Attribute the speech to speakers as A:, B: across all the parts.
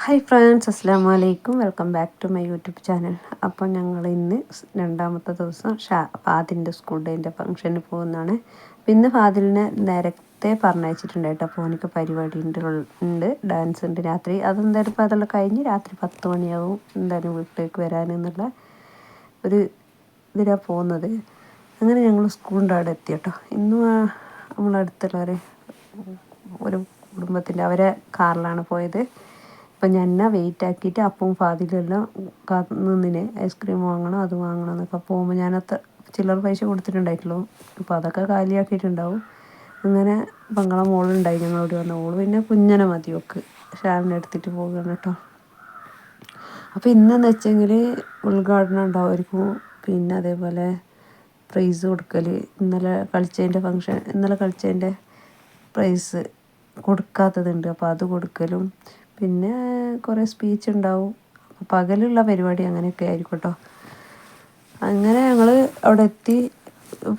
A: Hi friends, അസ്സാം വലൈക്കും. Welcome back to my YouTube channel. അപ്പോൾ ഞങ്ങൾ ഇന്ന് രണ്ടാമത്തെ ദിവസം ഫാദിൻ്റെ സ്കൂൾ ഡേൻ്റെ ഫംഗ്ഷന് പോകുന്നതാണ്. അപ്പോൾ ഇന്ന് ഫാദിലിനെ നേരത്തെ പറഞ്ഞയച്ചിട്ടുണ്ട് കേട്ടോ. അപ്പോൾ എനിക്ക് പരിപാടി ഉണ്ട്, ഡാൻസ് ഉണ്ട് രാത്രി. അതെന്തായാലും ഇപ്പോൾ അതെല്ലാം കഴിഞ്ഞ് രാത്രി 10 മണിയാവും എന്തായാലും വീട്ടിലേക്ക് വരാനെന്നുള്ള ഒരു ഇതിലാണ് പോകുന്നത്. അങ്ങനെ ഞങ്ങൾ സ്കൂളിൻ്റെ അവിടെ എത്തി കേട്ടോ. ഇന്നും നമ്മളടുത്തുള്ളവർ ഒരു കുടുംബത്തിൻ്റെ അവരെ കാറിലാണ് പോയത്. അപ്പം ഞാൻ വെയിറ്റ് ആക്കിയിട്ട് അപ്പവും ഫാദിലെല്ലാം നിന്നിന് ഐസ്ക്രീം വാങ്ങണം അത് വാങ്ങണം എന്നൊക്കെ പോകുമ്പോൾ ഞാനത്ര ചില്ലറ പൈസ കൊടുത്തിട്ടുണ്ടായിട്ടുള്ളൂ. അപ്പോൾ അതൊക്കെ കാലിയാക്കിയിട്ടുണ്ടാവും. അങ്ങനെ പങ്ങളെ മോളുണ്ടായി ഞങ്ങളോട് വന്ന ഓള് പിന്നെ കുഞ്ഞനെ മതി ഒക്കെ ഷാലിനെ എടുത്തിട്ട് പോകുകയാണ് കേട്ടോ. അപ്പോൾ ഇന്നെന്ന് വെച്ചെങ്കിൽ ഉദ്ഘാടനം ഉണ്ടാവുമായിരിക്കും. പിന്നെ അതേപോലെ പ്രൈസ് കൊടുക്കൽ, ഇന്നലെ കളിച്ചതിൻ്റെ പ്രൈസ് കൊടുക്കാത്തതുണ്ട്. അപ്പോൾ അത് കൊടുക്കലും പിന്നെ കുറേ സ്പീച്ച് ഉണ്ടാവും. പകലുള്ള പരിപാടി അങ്ങനെയൊക്കെ ആയിരിക്കും കേട്ടോ. അങ്ങനെ ഞങ്ങൾ അവിടെ എത്തി.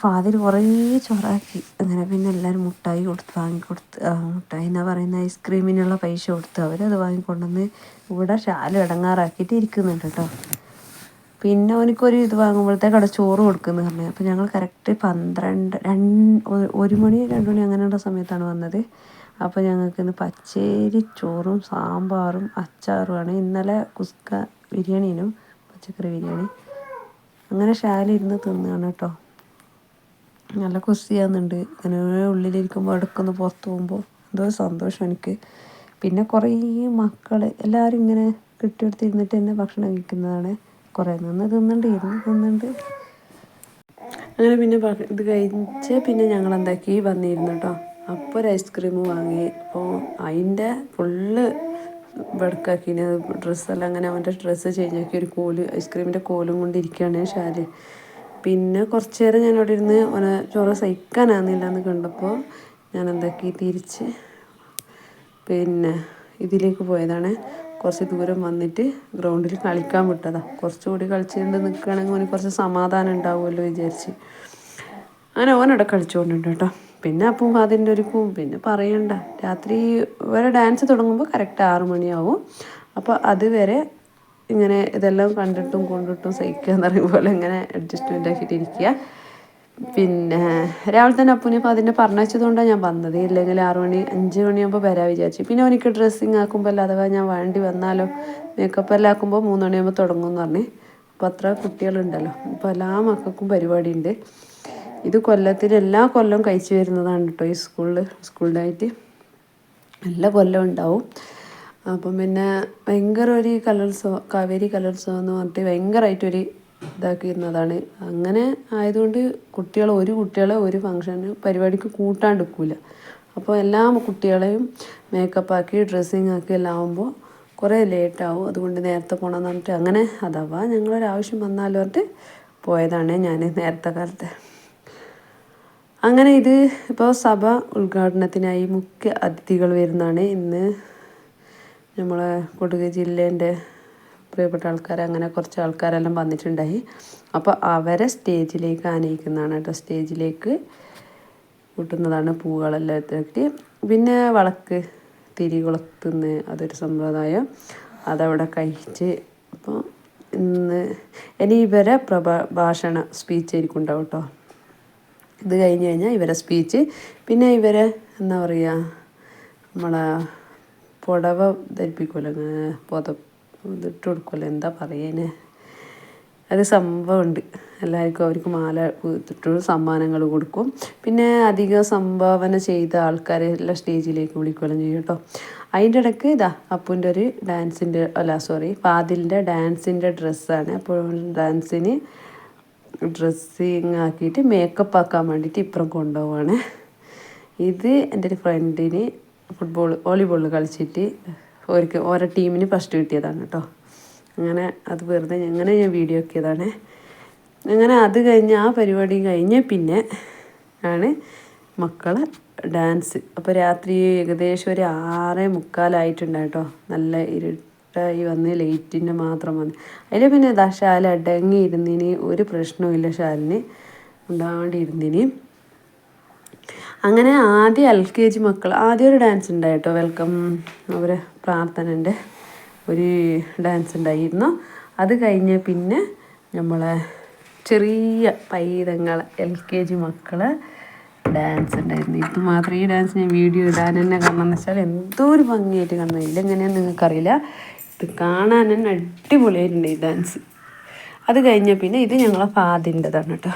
A: ഫാദർ കുറേ ചൊറാക്കി. അങ്ങനെ പിന്നെ എല്ലാവരും മുട്ടായി വാങ്ങിക്കൊടുത്ത് മുട്ടായി എന്നാ പറയുന്ന ഐസ്ക്രീമിനുള്ള പൈസ കൊടുത്ത് അവരത് വാങ്ങിക്കൊണ്ടുവന്ന് ഇവിടെ ഷാല് ഇടങ്ങാറാക്കിയിട്ട് ഇരിക്കുന്നുണ്ട് കേട്ടോ. പിന്നെ അവനക്കൊരു ഇത് വാങ്ങുമ്പോഴത്തേക്ക് അവിടെ ചോറ് കൊടുക്കുന്നു പറഞ്ഞു. അപ്പോൾ ഞങ്ങൾ കറക്റ്റ് 1 മണി 2 മണി അങ്ങനെയുള്ള സമയത്താണ് വന്നത്. അപ്പോൾ ഞങ്ങൾക്ക് ഇന്ന് പച്ചരി ചോറും സാമ്പാറും അച്ചാറുമാണ്. ഇന്നലെ കുസ്ക ബിരിയാണിനും പച്ചക്കറി ബിരിയാണി. അങ്ങനെ ഷാലിരുന്ന് തിന്നുകയാണ് കേട്ടോ. നല്ല കുസിയാകുന്നുണ്ട്. ഇങ്ങനെ ഉള്ളിലിരിക്കുമ്പോൾ ഇടയ്ക്കൊന്ന് പുറത്ത് പോകുമ്പോൾ എന്തോ സന്തോഷം എനിക്ക്. പിന്നെ കുറേ മക്കൾ എല്ലാവരും ഇങ്ങനെ കെട്ടിയെടുത്തിരുന്നിട്ട് തന്നെ ഭക്ഷണം കഴിക്കുന്നതാണ്. കുറേ നിന്ന് തിന്നുന്നുണ്ട്. അങ്ങനെ പിന്നെ ഇത് കഴിച്ച് പിന്നെ ഞങ്ങൾ എന്താക്കി വന്നിരുന്നു കേട്ടോ. അപ്പോൾ ഒരു ഐസ്ക്രീം വാങ്ങി. അപ്പോൾ അതിൻ്റെ ഫുള്ള് വെടുക്കാക്കിന് ഡ്രസ്സെല്ലാം. അങ്ങനെ അവൻ്റെ ഡ്രസ്സ് ചേഞ്ച് ആക്കി ഒരു ഐസ്ക്രീമിൻ്റെ കോലും കൊണ്ടിരിക്കുകയാണ് ഷാല്. പിന്നെ കുറച്ച് നേരം ഞാൻ അവിടെ ഇരുന്ന് ഓനെ ചോറ് സഹിക്കാനാകുന്നില്ല എന്ന് കണ്ടപ്പോൾ ഞാൻ എന്താക്കി തിരിച്ച് പിന്നെ ഇതിലേക്ക് പോയതാണ്. കുറച്ച് ദൂരം വന്നിട്ട് ഗ്രൗണ്ടിൽ കളിക്കാൻ വിട്ടതാണ്. കുറച്ചുകൂടി കളിച്ചുകൊണ്ട് നിൽക്കുകയാണെങ്കിൽ ഓന് കുറച്ച് സമാധാനം ഉണ്ടാവുമല്ലോ വിചാരിച്ച് അങ്ങനെ ഓനവിടെ കളിച്ചുകൊണ്ടുണ്ട് കേട്ടോ. പിന്നെ അപ്പം അതിൻ്റെ ഒരു പിന്നെ പറയണ്ട. രാത്രി വരെ ഡാൻസ് തുടങ്ങുമ്പോൾ കറക്റ്റ് 6 മണിയാവും. അപ്പോൾ അതുവരെ ഇങ്ങനെ ഇതെല്ലാം കണ്ടിട്ടും കൊണ്ടിട്ടും സഹിക്കുക എന്ന് പറയുന്ന പോലെ ഇങ്ങനെ അഡ്ജസ്റ്റ്മെൻ്റ് ആക്കിയിട്ട് ഇരിക്കുക. പിന്നെ രാവിലെ തന്നെ അപ്പൂനെ അപ്പോൾ അതിനെ പറഞ്ഞതുകൊണ്ടാണ് ഞാൻ വന്നത്. ഇല്ലെങ്കിൽ 5 മണിയാകുമ്പോൾ വരാൻ വിചാരിച്ചു. പിന്നെ എനിക്ക് ഡ്രസ്സിങ് ആക്കുമ്പോൾ അഥവാ ഞാൻ വേണ്ടി വന്നാലോ മേക്കപ്പ് എല്ലാം ആക്കുമ്പോൾ 3 മണിയാകുമ്പോൾ തുടങ്ങുമെന്ന് പറഞ്ഞ്. അപ്പോൾ അത്ര കുട്ടികളുണ്ടല്ലോ. അപ്പോൾ എല്ലാ മക്കൾക്കും പരിപാടി ഉണ്ട്. ഇത് കൊല്ലത്തിൽ എല്ലാ കൊല്ലവും കഴിച്ചു വരുന്നതാണ് കേട്ടോ. ഈ സ്കൂളിലായിട്ട് എല്ലാ കൊല്ലവും ഉണ്ടാവും. അപ്പം പിന്നെ ഭയങ്കര ഒരു കാവേരി കലോത്സവം എന്ന് പറഞ്ഞിട്ട് ഭയങ്കരമായിട്ടൊരു ഇതാക്കിയിരുന്നതാണ്. അങ്ങനെ ആയതുകൊണ്ട് കുട്ടികളെ ഒരു ഫംഗ്ഷന് പരിപാടിക്ക് കൂട്ടാണ്ടിരിക്കില്ല. അപ്പോൾ എല്ലാ കുട്ടികളെയും മേക്കപ്പാക്കി ഡ്രസ്സിങ് ആക്കി എല്ലാം ആകുമ്പോൾ കുറേ ലേറ്റാവും. അതുകൊണ്ട് നേരത്തെ പോകണമെന്ന് പറഞ്ഞിട്ട് അങ്ങനെ അഥവാ ഞങ്ങളൊരാവശ്യം വന്നാലും പറഞ്ഞിട്ട് പോയതാണ് ഞാൻ നേരത്തെ കാലത്ത്. അങ്ങനെ ഇത് ഇപ്പോൾ സഭ ഉദ്ഘാടനത്തിനായി മുഖ്യ അതിഥികൾ വരുന്നതാണ്. ഇന്ന് നമ്മളെ കൊടക് ജില്ലേൻ്റെ പ്രിയപ്പെട്ട ആൾക്കാർ അങ്ങനെ കുറച്ച് ആൾക്കാരെല്ലാം വന്നിട്ടുണ്ടായി. അപ്പോൾ അവരെ സ്റ്റേജിലേക്ക് ആനയിക്കുന്നതാണ് കേട്ടോ. സ്റ്റേജിലേക്ക് കൂട്ടുന്നതാണ് പൂവുകളെല്ലാം എത്തിയിട്ട്. പിന്നെ വിളക്ക് തിരി കൊളുത്തുന്ന അതൊരു സമ്പ്രദായം അതവിടെ കഴിച്ച്. അപ്പോൾ ഇനി ഇവരെ ഭാഷണ സ്പീച്ച് ആയിരിക്കും ഉണ്ടാവും കേട്ടോ. ഇത് കഴിഞ്ഞ് കഴിഞ്ഞാൽ ഇവരെ സ്പീച്ച്. പിന്നെ ഇവരെ എന്താ പറയുക, നമ്മളെ പുടവ ധരിപ്പിക്കുമല്ലോ, ഇതിട്ട് കൊടുക്കുമല്ലോ, എന്താ പറയുന്നേ, ഒരു സംഭവമുണ്ട്. എല്ലാവർക്കും അവർക്ക് മാല ഇട്ടിട്ട് സമ്മാനങ്ങൾ കൊടുക്കും. പിന്നെ അധികം സംഭാവന ചെയ്ത ആൾക്കാരെ എല്ലാം സ്റ്റേജിലേക്ക് വിളിക്കുകയും ചെയ്യും കേട്ടോ. അതിൻ്റെ ഇടയ്ക്ക് അപ്പൂൻ്റെ ഒരു ഫാദിലിൻ്റെ ഡാൻസിൻ്റെ ഡ്രസ്സാണ്. അപ്പോൾ ഡാൻസിന് ഡ്രസ്സിങ് ആക്കിയിട്ട് മേക്കപ്പ് ആക്കാൻ വേണ്ടിയിട്ട് ഇപ്പുറം കൊണ്ടുപോവാണ്. ഇത് എൻ്റെ ഒരു ഫ്രണ്ടിന് വോളിബോൾ കളിച്ചിട്ട് ഓരോ ടീമിന് ഫസ്റ്റ് കിട്ടിയതാണ് കേട്ടോ. അങ്ങനെ അത് വെറുതെ ഞാൻ വീഡിയോ ആക്കിയതാണ്. അങ്ങനെ അത് കഴിഞ്ഞ് ആ പരിപാടി കഴിഞ്ഞ് പിന്നെ ആണ് മക്കളെ ഡാൻസ്. അപ്പോൾ രാത്രി ഏകദേശം ഒരു 6:45 കേട്ടോ. നല്ല ഇരുട്ടായി വന്ന് ലൈറ്റിൻ്റെ മാത്രം വന്ന് അതിൽ പിന്നെ ഷാൽ അടങ്ങിയിരുന്നതിന് ഒരു പ്രശ്നവുമില്ല. ഷാലിന് ഉണ്ടാണ്ടിരുന്നതിന്. അങ്ങനെ ആദ്യം LKG മക്കൾ ആദ്യം ഒരു ഡാൻസ് ഉണ്ടായിട്ടോ. വെൽക്കം അവരെ പ്രാർത്ഥനൻ്റെ ഒരു ഡാൻസ് ഉണ്ടായിരുന്നു. അത് കഴിഞ്ഞ് പിന്നെ നമ്മളെ ചെറിയ പൈതങ്ങൾ LKG മക്കളെ ഡാൻസ് ഉണ്ടായിരുന്നു. ഇത് മാത്രം ഈ ഡാൻസ് ഞാൻ വീഡിയോ ഇടാൻ തന്നെ കാരണം എന്ന് വെച്ചാൽ എന്തോ ഒരു ഭംഗിയായിട്ട് കാണുന്നത്. ഇല്ലെങ്ങനെയാണെന്ന് നിങ്ങൾക്കറിയില്ല. ഇത് കാണാൻ തന്നെ അടിപൊളിയായിട്ടുണ്ട് ഈ ഡാൻസ്. അത് കഴിഞ്ഞ പിന്നെ ഇത് ഞങ്ങളെ ഫാദിൻ്റെതാണ് കേട്ടോ.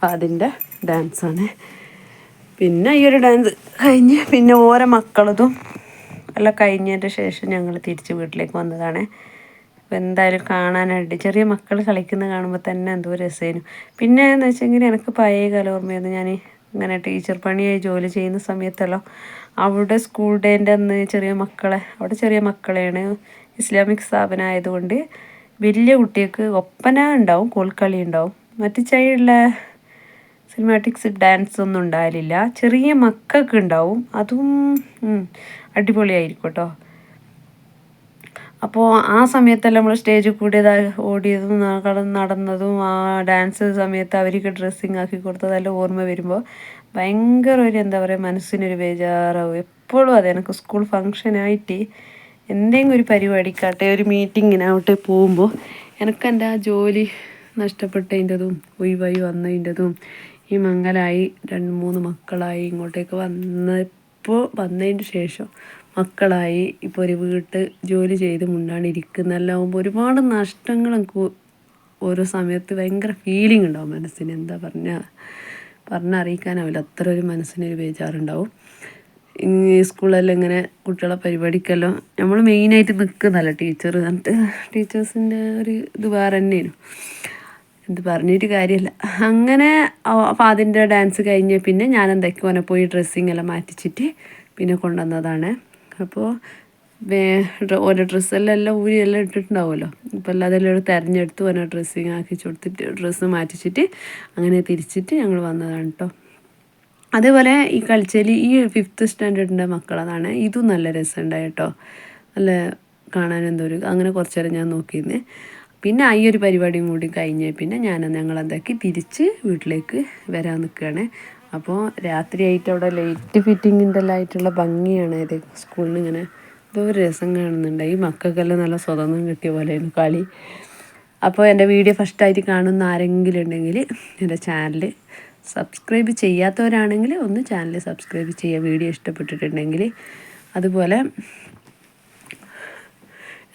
A: ഫാദിൻ്റെ ഡാൻസാണ്. പിന്നെ ഈ ഒരു ഡാൻസ് കഴിഞ്ഞ് പിന്നെ ഓരോ മക്കളതും എല്ലാം കഴിഞ്ഞതിൻ്റെ ശേഷം ഞങ്ങൾ തിരിച്ച് വീട്ടിലേക്ക് വന്നതാണ്. അപ്പോൾ എന്തായാലും കാണാനായിട്ട് ചെറിയ മക്കൾ കളിക്കുന്നത് കാണുമ്പോൾ തന്നെ എന്തോ രസമായിരുന്നു. പിന്നെ എന്ന് വെച്ചെങ്കിൽ എനിക്ക് പഴയ കാലം ഓർമ്മയായിരുന്നു. ഞാൻ ഇങ്ങനെ ടീച്ചർ പണിയായി ജോലി ചെയ്യുന്ന സമയത്തെല്ലാം അവിടെ സ്കൂൾ ഡേൻ്റെ അന്ന് ചെറിയ മക്കളെ അവിടെ ചെറിയ മക്കളെയാണ്. ഇസ്ലാമിക് സ്ഥാപനം ആയതുകൊണ്ട് വലിയ കുട്ടികൾക്ക് ഒപ്പന ഉണ്ടാവും, കോൽക്കളി ഉണ്ടാവും. മറ്റു ചൈൽഡുള്ള സിനിമാറ്റിക്സ് ഡാൻസ് ഒന്നും ഉണ്ടാവില്ല. ചെറിയ മക്കൾക്ക് ഉണ്ടാവും. അതും അടിപൊളിയായിരിക്കും കേട്ടോ. അപ്പോൾ ആ സമയത്തെല്ലാം നമ്മൾ സ്റ്റേജിൽ കൂടി ഓടിയതും നടന്നതും ആ ഡാൻസ് സമയത്ത് അവർക്ക് ഡ്രസ്സിങ് ആക്കി കൊടുത്തതെല്ലാം ഓർമ്മ വരുമ്പോൾ ഭയങ്കര ഒരു എന്താ പറയുക, മനസ്സിനൊരു ബേജാറാവും. എപ്പോഴും അതെ, എനിക്ക് സ്കൂൾ ഫങ്ഷനായിട്ട് എന്തെങ്കിലും ഒരു പരിപാടിക്കാട്ടെ ഒരു മീറ്റിങ്ങിനാവട്ടെ പോകുമ്പോൾ എനിക്ക് എൻ്റെ ആ ജോലി നഷ്ടപ്പെട്ടതിൻ്റെതും ഒഴിവായി വന്നതിൻ്റെതും ഈ മംഗലായി 2-3 മക്കളായി ഇങ്ങോട്ടേക്ക് വന്നതിന് ശേഷം മക്കളായി ഇപ്പോൾ ഒരു വീട്ട് ജോലി ചെയ്ത് മുണ്ടാണ്ടിരിക്കുന്നതെല്ലാം ആകുമ്പോൾ ഒരുപാട് നഷ്ടങ്ങൾ എനിക്ക് ഓരോ സമയത്ത് ഭയങ്കര ഫീലിംഗ് ഉണ്ടാവും മനസ്സിന്. എന്താ പറഞ്ഞറിയിക്കാനാവില്ല, അത്ര ഒരു മനസ്സിനൊരു ബേജാറുണ്ടാവും. ഈ സ്കൂളിലെല്ലാം ഇങ്ങനെ കുട്ടികളെ പരിപാടിക്കെല്ലാം നമ്മൾ മെയിനായിട്ട് നിൽക്കുന്നതല്ല ടീച്ചർ. എന്നിട്ട് ടീച്ചേഴ്സിൻ്റെ ഒരു ഇത് വേറെ തന്നെയാണ്, എന്ത് പറഞ്ഞിട്ട് കാര്യമില്ല. അങ്ങനെ അപ്പോൾ അതിൻ്റെ ഡാൻസ് കഴിഞ്ഞ് പിന്നെ ഞാൻ എന്തൊക്കെയോ ഓനെ പോയി ഡ്രസ്സിങ് എല്ലാം മാറ്റിച്ചിട്ട് പിന്നെ കൊണ്ടുവന്നതാണ്. അപ്പോൾ ഓരോ ഡ്രസ്സെല്ലാം ഊരിയെല്ലാം ഇട്ടിട്ടുണ്ടാവുമല്ലോ. അപ്പോൾ എല്ലാം അതെല്ലാം തിരഞ്ഞെടുത്ത് ഓരോ ഡ്രസ്സിങ് ആക്കി കൊടുത്തിട്ട് ഡ്രസ്സ് മാറ്റിച്ചിട്ട് അങ്ങനെ തിരിച്ചിട്ട് ഞങ്ങൾ വന്നതാണ് കേട്ടോ. അതേപോലെ ഈ കളിച്ചേലി ഈ 5th സ്റ്റാൻഡേർഡിൻ്റെ മക്കളതാണ്. ഇതും നല്ല രസമുണ്ടായി കേട്ടോ. നല്ല കാണാൻ അങ്ങനെ കുറച്ച് നേരം ഞാൻ നോക്കിയിരുന്നേ. പിന്നെ ഈ ഒരു പരിപാടിയും കൂടി കഴിഞ്ഞ് പിന്നെ ഞങ്ങളെന്താക്കി തിരിച്ച് വീട്ടിലേക്ക് വരാൻ നിൽക്കുകയാണ്. അപ്പോൾ രാത്രിയായിട്ട് അവിടെ ലൈറ്റ് ഫിറ്റിങ്ങിൻ്റെ എല്ലാം ആയിട്ടുള്ള ഭംഗിയാണ് ഇത്. സ്കൂളിൽ നിന്ന് ഇങ്ങനെ എന്തോ ഒരു രസം കാണുന്നുണ്ട്. ഈ മക്കൾക്കെല്ലാം നല്ല സ്വതന്ത്രം കിട്ടിയ പോലെയാണ് കളി. അപ്പോൾ എൻ്റെ വീഡിയോ ഫസ്റ്റായിട്ട് കാണുന്ന ആരെങ്കിലും ഉണ്ടെങ്കിൽ എൻ്റെ ചാനൽ സബ്സ്ക്രൈബ് ചെയ്യാത്തവരാണെങ്കിൽ ഒന്ന് ചാനൽ സബ്സ്ക്രൈബ് ചെയ്യുക, വീഡിയോ ഇഷ്ടപ്പെട്ടിട്ടുണ്ടെങ്കിൽ. അതുപോലെ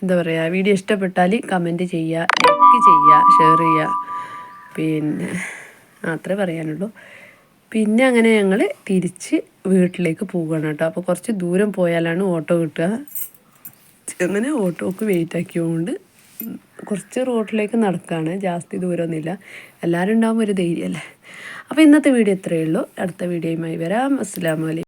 A: എന്താ പറയുക, വീഡിയോ ഇഷ്ടപ്പെട്ടാൽ കമൻറ്റ് ചെയ്യുക, ലൈക്ക് ചെയ്യുക, ഷെയർ ചെയ്യുക. പിന്നെ അത്രേ പറയാനുള്ളൂ. പിന്നെ അങ്ങനെ ഞങ്ങൾ തിരിച്ച് വീട്ടിലേക്ക് പോവുകയാണ് കേട്ടോ. അപ്പോൾ കുറച്ച് ദൂരം പോയാലാണ് ഓട്ടോ കിട്ടുക. അങ്ങനെ ഓട്ടോക്ക് വെയിറ്റ് ആക്കിയതുകൊണ്ട് കുറച്ച് റോഡിലേക്ക് നടക്കുകയാണ്, ജാസ്തി ദൂരമൊന്നുമില്ല. എല്ലാവരും ഉണ്ടാകുമ്പോൾ ഒരു ധൈര്യമല്ലേ. അപ്പോൾ ഇന്നത്തെ വീഡിയോ ഇത്രയേ ഉള്ളൂ. അടുത്ത വീഡിയോയുമായി വരാം. അസ്സലാമു അലൈക്കും.